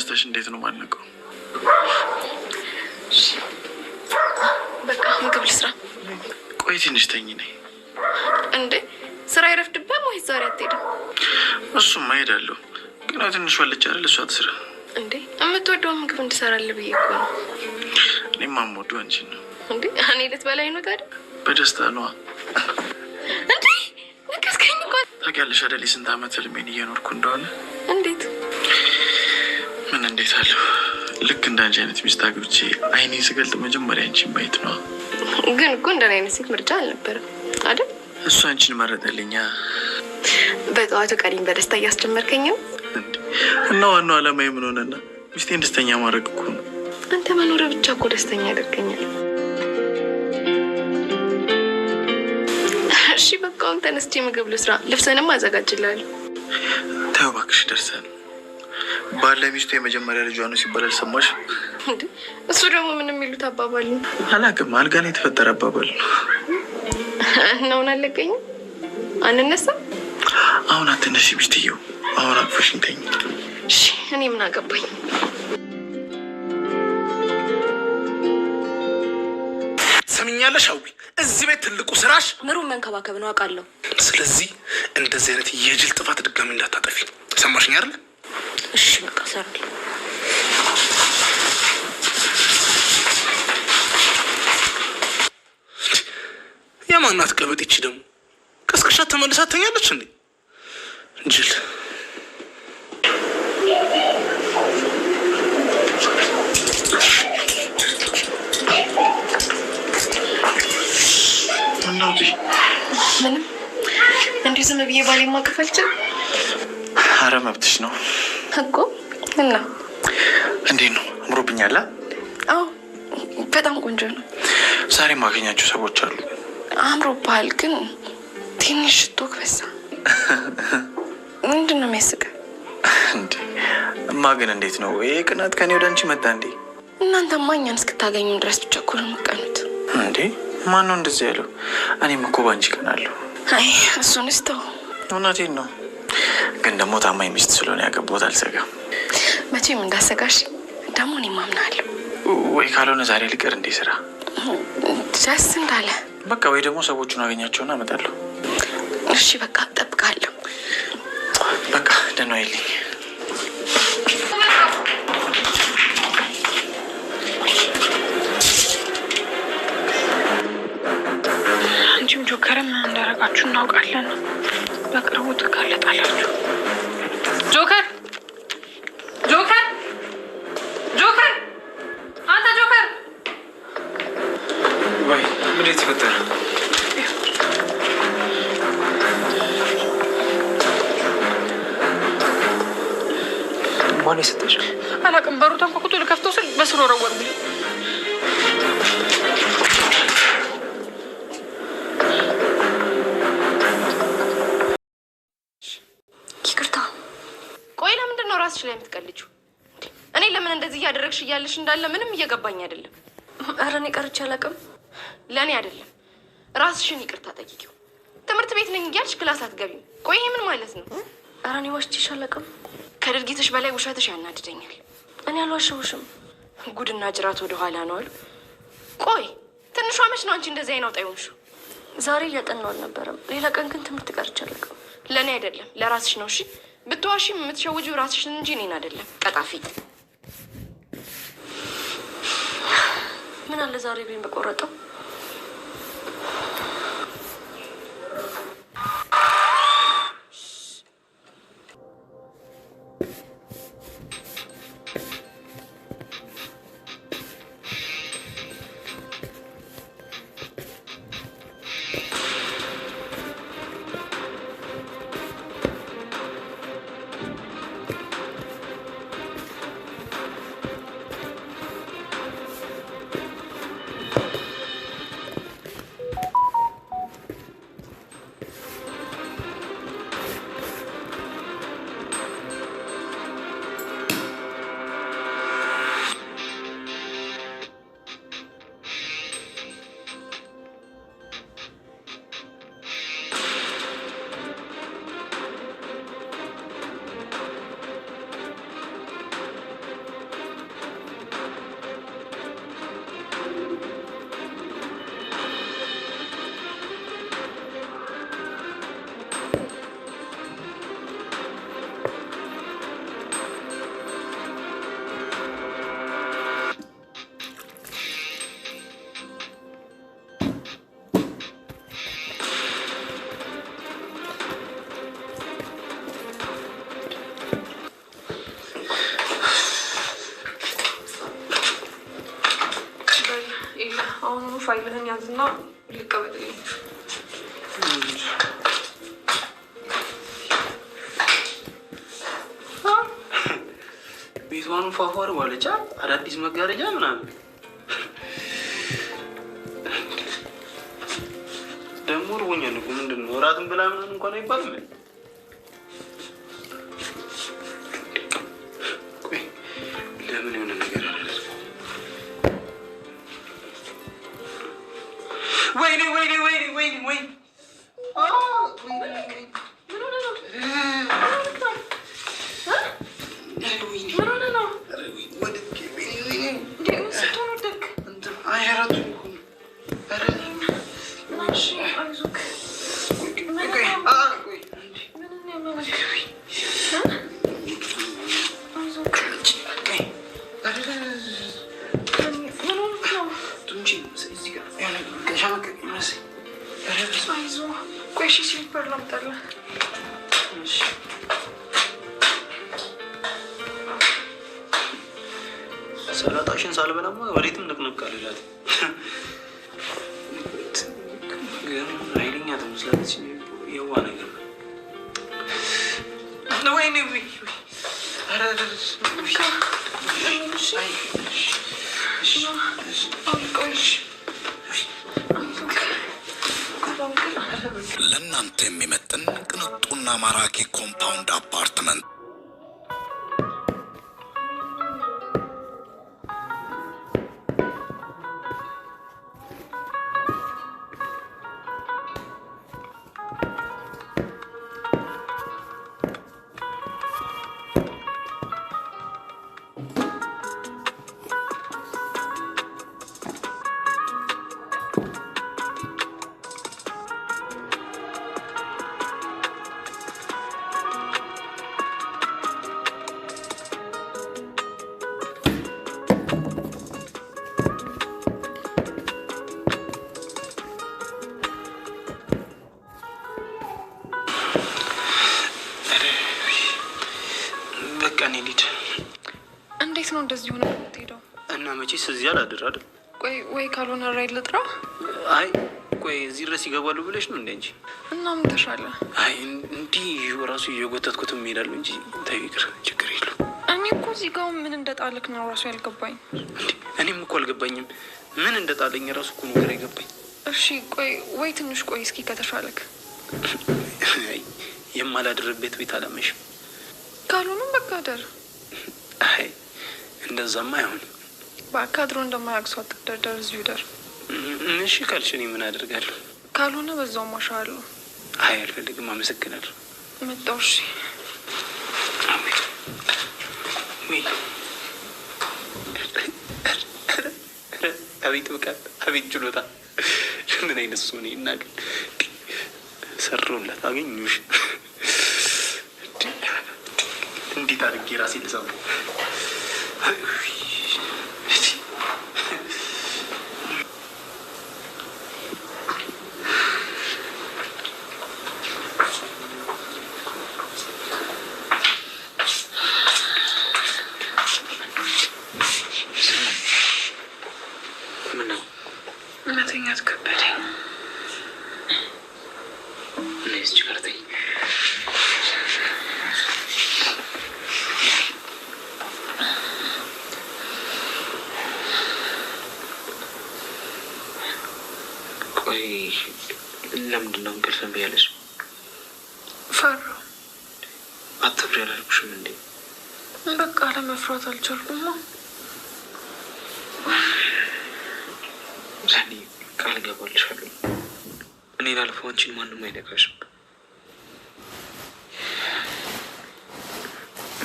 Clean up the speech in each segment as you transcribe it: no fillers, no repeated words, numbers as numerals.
ተነስተሽ እንዴት ነው ማልነቀው? በቃ ምግብ ልስራ። ቆይ ትንሽ ተኝ ነኝ። እንዴ ስራ ይረፍድብህ ወይስ ዛሬ አትሄድም? እሱማ እሄዳለሁ፣ ግን ትንሽ ወልጭ አይደል? እሷ ትስራ። እንዴ የምትወደውን ምግብ እንድሰራልህ ብዬ እኮ ነው። እኔማ የምወደው አንቺን ነው። እንዴ እኔ ልትበላኝ ነው ታዲያ? በደስታ ነዋ። እንዴ ነከስከኝ እኮ። ታውቂያለሽ አይደል ስንት ዓመት ህልሜን እየኖርኩ እንደሆነ? እንዴት ምን እንዴት አለሁ። ልክ እንዳንቺ አይነት ሚስት አግብቼ አይኔ ስገልጥ መጀመሪያ አንቺን ማየት ነው። ግን እኮ እንደኔ አይነት ሴት ምርጫ አልነበረም አይደል? እሱ አንቺን መረጠልኛ። በጠዋቱ ቀሪም በደስታ እያስጀመርከኝ ነው። እና ዋናው ዓላማዬ ምን ሆነና ሚስቴን ደስተኛ ማድረግ እኮ ነው። አንተ መኖር ብቻ እኮ ደስተኛ ያደርገኛል። እሺ በቃ አሁን ተነስቼ ምግብ ልስራ፣ ልብስንም አዘጋጅልሃለሁ። ተይው እባክሽ ደርሰን። ባለ ሚስቱ የመጀመሪያ ልጇ ነው ሲባል አልሰማሽ? እሱ ደግሞ ምን የሚሉት አባባል ነው? አላውቅም። አልጋ ላይ የተፈጠረ አባባል ነው። እናውን አለቀኝም። አንነሳም? አሁን አትነሽ ሚስትየው። አሁን አቅፈሽኝ ተኝ። እሺ እኔ ምን አገባኝ? ሰምኛለሽ አዊ፣ እዚህ ቤት ትልቁ ስራሽ ምሩን መንከባከብ ነው አውቃለሁ። ስለዚህ እንደዚህ አይነት የጅል ጥፋት ድጋሚ እንዳታጠፊ ሰማሽኝ አይደል? እሺ በቃ እሰራለሁ። የማናት ቀበጥ ይቺ ደግሞ ቀስቅሻት ተመልሳ ተኛለች እንዴ? ጅል ምንም እንዲሁ ዝም ብዬ ባሌ ማቀፍ አልችልም። አረ መብትሽ ነው እኮ። እና እንዴት ነው አምሮብኛል? አዎ በጣም ቆንጆ ነው። ዛሬ ማገኛቸው ሰዎች አሉ። አምሮብሃል፣ ግን ትንሽ ሽቶ በዛ። ምንድን ነው የሚያስቀው እንዴ? እማ ግን እንዴት ነው ይሄ ቅናት ከኔ ወደ አንቺ መጣ እንዴ? እናንተማ እኛን እስክታገኙ ድረስ ብቻ እኮ ነው የምትቀኑት እንዴ? ማን ነው እንደዚህ ያለው? እኔም እኮ ባንቺ ቀናለሁ። አይ እሱን ስተው። እውነቴን ነው፣ ግን ደግሞ ታማኝ ሚስት ስለሆነ ያገባሁት አልሰጋም። መቼም እንዳሰጋሽ ደግሞ እኔም አምናለሁ። ወይ ካልሆነ ዛሬ ልቀር እንዴ ስራ? ደስ እንዳለ በቃ። ወይ ደግሞ ሰዎቹን አገኛቸውና እመጣለሁ። እሺ በቃ እጠብቃለሁ። በቃ ደህና ዋይልኝ። አንቺም ጆከርም እንዳረጋችሁ እናውቃለን። በቅርቡ ትጋለጣላችሁ። ጆከር ጆከር ጆከር፣ አንተ ጆከር! ወይ ምን የተፈጠረ? ማን የሰጠሽ? አላውቅም። በሩ ተንኳኩቶ ልከፍተው ስል በስሮ ረወርብኝ። ይቅርታ። ቆይ ለምንድን ነው ራስሽ ላይ የምትቀልጂው? እኔ ለምን እንደዚህ እያደረግሽ እያለሽ እንዳለ ምንም እየገባኝ አይደለም። ኧረ እኔ ቀርቼ አላውቅም። ለእኔ አይደለም ራስሽን ይቅርታ ጠይቂው። ትምህርት ቤት ነኝ እያልሽ ክላስ አትገቢም። ቆይ ይሄ ምን ማለት ነው? ኧረ እኔ ዋሽቼሽ አላውቅም። ከድርጊትሽ በላይ ውሸትሽ ያናድደኛል። እኔ አልዋሸሁሽም። ጉድና ጅራት ወደ ኋላ ነው አሉ። ቆይ ትንሿ መች ነው አንቺ እንደዚህ አይናውጣ ይሆንሽው? ዛሬ እያጠናሁ አልነበረም። ሌላ ቀን ግን ትምህርት ቀርቼ አላውቅም። ለእኔ አይደለም ለራስሽ ነው። እሺ ብትዋሺም የምትሸውጂው ራስሽን እንጂ እኔን አይደለም። ቀጣፊ። ምን አለ ዛሬ ቤን በቆረጠው። ፋይልህን ያዝና ልቀበልልኝ። ቤቷን ፏፏር ዋለቻ አዳዲስ መጋረጃ ምናምን ደግሞ ርቦኛል እኮ ምንድን ነው እራትን ብላ ምናምን እንኳን አይባልም። ቆይ ለምን የሆነ ነገር አለ? ወይኔ ወይኔ ወይኔ ወይኔ ወይኔ ሰላጣሽን ሳልበላማ ወዴትም ንቅንቅ አልላት። ግን ኃይለኛ ትመስላለች። የዋ ነገር ወይኔ ለእናንተ የሚመጥን ቅንጡና ማራኪ ኮምፓውንድ አፓርትመንት እንዴት ነው እንደዚህ ሆነ የምትሄደው? እና መቼስ እዚህ አላድር አይደል? ቆይ ወይ ካልሆነ ራይድ ልጥራ? አይ ቆይ እዚህ ድረስ ይገባሉ ብለሽ ነው እንደ እንጂ እና ምን ተሻለ? አይ እንዲህ ራሱ እየጎተትኩት እሄዳለሁ እንጂ ተይ ይቅር፣ ችግር የለውም። እኔ እኮ እዚህ ጋር ምን እንደጣልክ ነው ራሱ ያልገባኝ። እኔም እኮ አልገባኝም። ምን እንደጣለኝ ራሱ እኮ ነገር አይገባኝ። እሺ ቆይ ወይ ትንሽ ቆይ እስኪ ከተሻለክ። የማላድርበት ቤት አላመሽም። ካልሆነም በቃ አደር። አይ እንደዛማ አይሆንም። በቃ ድሮ እንደማያውቅ ሰው አትደርደር፣ እዚሁ ደር። እሺ ካልሽ እኔ ምን አደርጋለሁ? ካልሆነ በዛው ማሻአለሁ። አይ አልፈልግም፣ አመሰግናለሁ። መጣሁ። እሺ አቤት ብቃት፣ አቤት ችሎታ! ምን አይነት ሰው ነኝ? እና ግን ሰሩላት አገኙሽ። እንዴት አድርጌ ራሴ ልሰው? መተኛት ከበደኝ። እነዚህ ችግርተኝ ቆይ ለምንድን ነው እንቅልፍ እምቢ ያለሽ? ፈራሁ። አትፍሪ አላልኩሽም እንዴ? በቃ ለመፍራት አልቻልኩማ። ዛኔ ቃል ገባልሻለሁ። እኔ ላልፈው አንቺን ማንም አይነካሽም።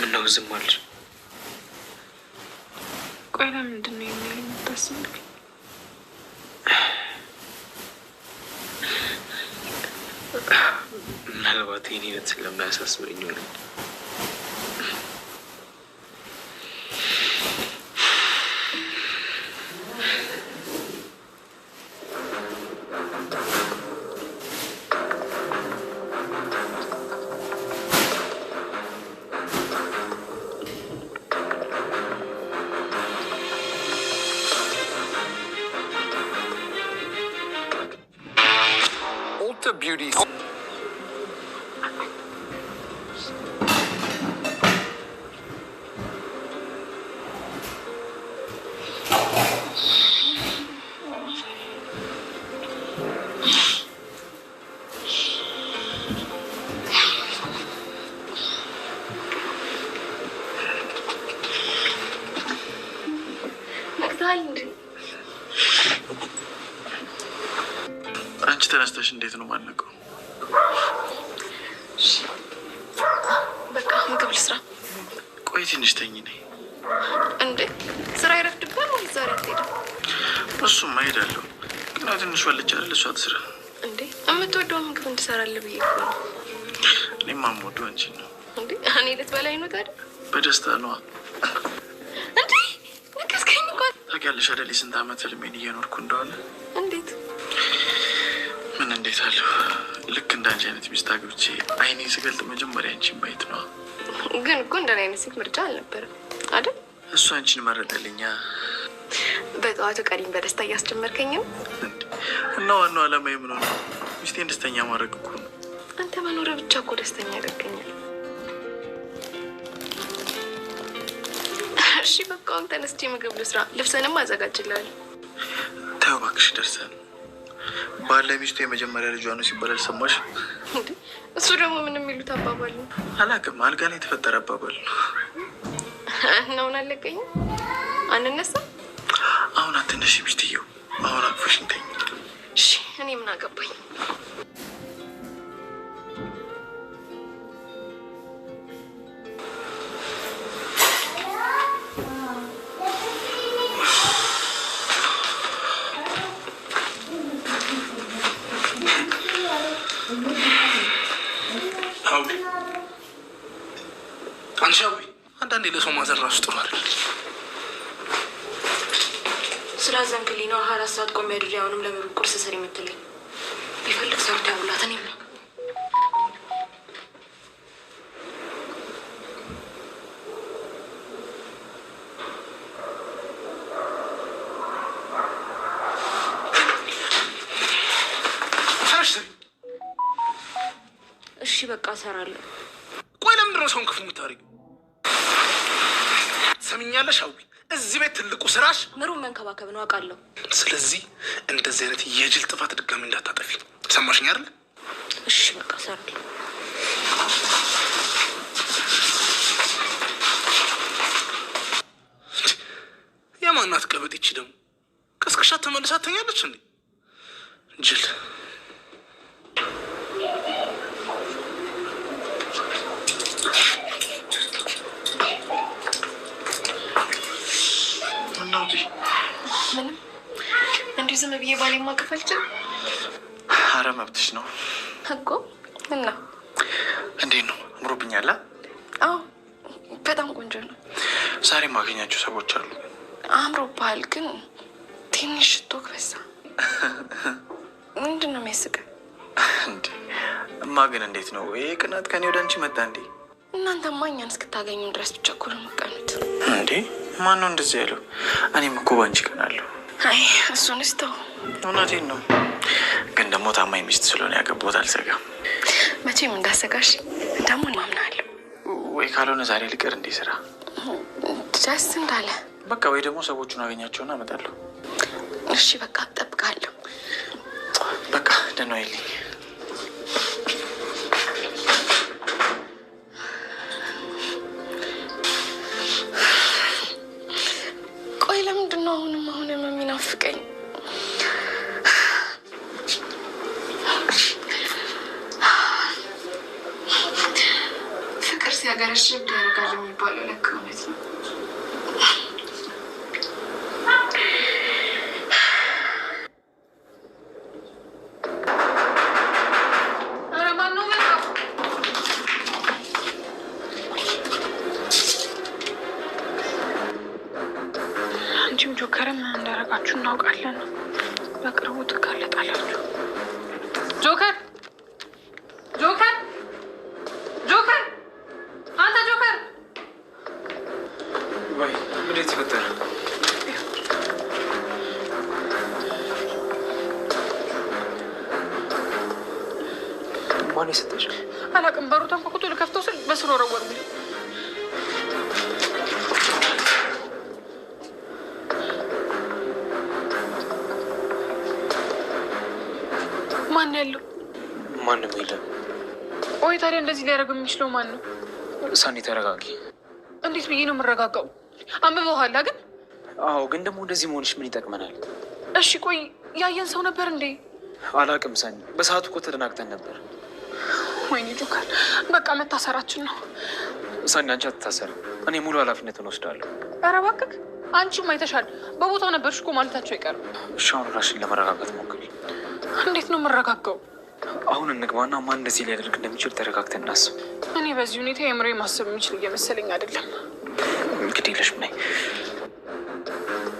ምነው ዝም አልሽ? ቆይ ለምንድን ነው የሚል የምታስብልኝ? ምናልባት የኔ ነት ስለማያሳስበኝ ሆነ። ብለሽ እንዴት ነው ማነቀው? በቃ ምግብ ልስራ። ቆይ ትንሽ ተኝ ነኝ። እንዴ ስራ ይረፍድብሃል ወይ? ዛሬ አትሄድም? እሱም እሄዳለሁ፣ ግን ትንሽ ወልጅ አይደል? እሷ ትስራ። እንዴ የምትወደው ምግብ እንድሰራለህ ብዬ እኮ ነው። እኔማ የምወደው አንቺን ነው። እንዴ እኔ ልትበላኝ ነው ታዲያ? በደስታ ነዋ። እንዴ ንቀስከኝ እኮ። ታውቂያለሽ አይደል የስንት ዓመት ህልሜን እየኖርኩ እንደሆነ? እንዴት ምን እንዴት አለሁ። ልክ እንዳንቺ አይነት ሚስት አግብቼ አይኔን ስገልጥ መጀመሪያ አንቺን ማየት ነዋ። ግን እኮ እንደኔ አይነት ሴት ምርጫ አልነበረም አይደል? እሱ አንቺን መረጠልኛ። በጠዋቱ ቀሪም በደስታ እያስጀመርከኝ ነው እና ዋናው ዓላማ ምን ሆነ? ሚስቴን ደስተኛ ማድረግ እኮ ነው። አንተ መኖር ብቻ እኮ ደስተኛ ያደርገኛል። እሺ በቃ አሁን ተነስቼ ምግብ ልስራ፣ ልብሰንም አዘጋጅልሃለሁ። ተይው እባክሽ ደርሰን። ባለ ሚስቱ የመጀመሪያ ልጇ ነው ሲባል አልሰማሽ? እሱ ደግሞ ምን የሚሉት አባባል ነው? አላውቅም። አልጋ ላይ የተፈጠረ አባባል ነው። እናውን አለቀኝ አንነሳ። አሁን አትነሽ ሚስትየው፣ አሁን አቅፈሽ እንተኝ። እሺ እኔ ምን አገባኝ? አንሻዊ አንዳንዴ ለሰው ማዘር ራሱ ጥሩ አይደል? ስላዘንክልኝ ነው 24 ሰዓት ቆሜ አድሬ አሁንም ለምሩ ቁርስ ስር የምትለኝ። ቢፈልግ ሰርቶ ያውላት። እኔም ነው እሺ በቃ እሰራለሁ። ቆይ ለምንድን ነው ሰውን ክፉ የምታደርጊው? ሰሚኛለሽ አዊ፣ እዚህ ቤት ትልቁ ስራሽ ምሩን መንከባከብ ነው አውቃለሁ። ስለዚህ እንደዚህ አይነት የጅል ጥፋት ድጋሚ እንዳታጠፊ ሰማሽኝ አይደል? እሺ በቃ እሰራለሁ። የማናት ቀበጥ ይቺ ደግሞ ቀስቅሻት ተመልሳ ትተኛለች እንዴ? ጅል ምንም እንዲሁ ዝም ብዬ ባሌ ማቀፍ አልችልም። አረ መብትሽ ነው እኮ። እና እንዴት ነው አምሮብኛል? አዎ በጣም ቆንጆ ነው። ዛሬ ማገኛቸው ሰዎች አሉ። አምሮብሃል፣ ግን ትንሽ ሽቶ በዛ። ምንድን ነው የሚያስቀው? እንዴ እማ ግን እንዴት ነው ይሄ ቅናት ከኔ ወደ አንቺ መጣ እንዴ? እናንተማ እኛን እስክታገኙ ድረስ ብቻ እኮ ነው የምትቀኑት። እንዴ ማን ነው እንደዚህ ያለው? እኔም እኮ ባንቺ ቀናለሁ። አይ እሱን ስተው። እውነቴን ነው፣ ግን ደግሞ ታማኝ ሚስት ስለሆነ ያገባሁት አልሰጋም። መቼም እንዳሰጋሽ ደግሞ እናምናለሁ። ወይ ካልሆነ ዛሬ ልቀር እንዴ ስራ? ደስ እንዳለ በቃ። ወይ ደግሞ ሰዎቹን አገኛቸውና አመጣለሁ። እሺ በቃ እጠብቃለሁ። በቃ ደህና ይልኝ። ቆይ ለምንድን ነው አሁንም የሚናፍቀኝ? ፍቅር ሲያገረሽ እብድ ያደርጋል የሚባለው ለካ እውነት ነው። አንቺም ጆከርም እንዳደረጋችሁ እናውቃለን። በቅርቡ ትጋለጣላችሁ። ጆከር ጆከር ጆከር፣ አንተ ጆከር! ወይ ምን ተፈጠረ? ማን የሰጠሽ? አላውቅም። በሩ ተንኳኩቶ ልከፍተው ስል በስር ወረወሩልኝ። ማን ያለው? ማንም የለም። ቆይ ታዲያ እንደዚህ ሊያደርግ የሚችለው ማን ነው? ሳኒ ተረጋጊ። እንዴት ብዬ ነው የምረጋጋው? አንብበኋላ ግን? አዎ፣ ግን ደግሞ እንደዚህ መሆንሽ ምን ይጠቅመናል? እሺ ቆይ ያየን ሰው ነበር እንዴ? አላቅም ሰኒ፣ በሰዓቱ እኮ ተደናግጠን ነበር። ወይኔ ጆከር፣ በቃ መታሰራችን ነው። ሰኒ አንቺ አትታሰርም፣ እኔ ሙሉ ኃላፊነቱን ወስዳለሁ። ኧረ እባክህ፣ አንቺም አይተሻል። በቦታው ነበርሽ እኮ ማለታቸው አይቀርም። እሺ አሁን ራሽን ለመረጋጋት ሞክሪ። እንዴት ነው የምረጋጋው? አሁን እንግባና ማን እንደዚህ ሊያደርግ እንደሚችል ተረጋግተን እናስብ። እኔ በዚህ ሁኔታ የምሬ ማሰብ የሚችል እየመሰለኝ አይደለም። እንግዲህ ለሽ ነይ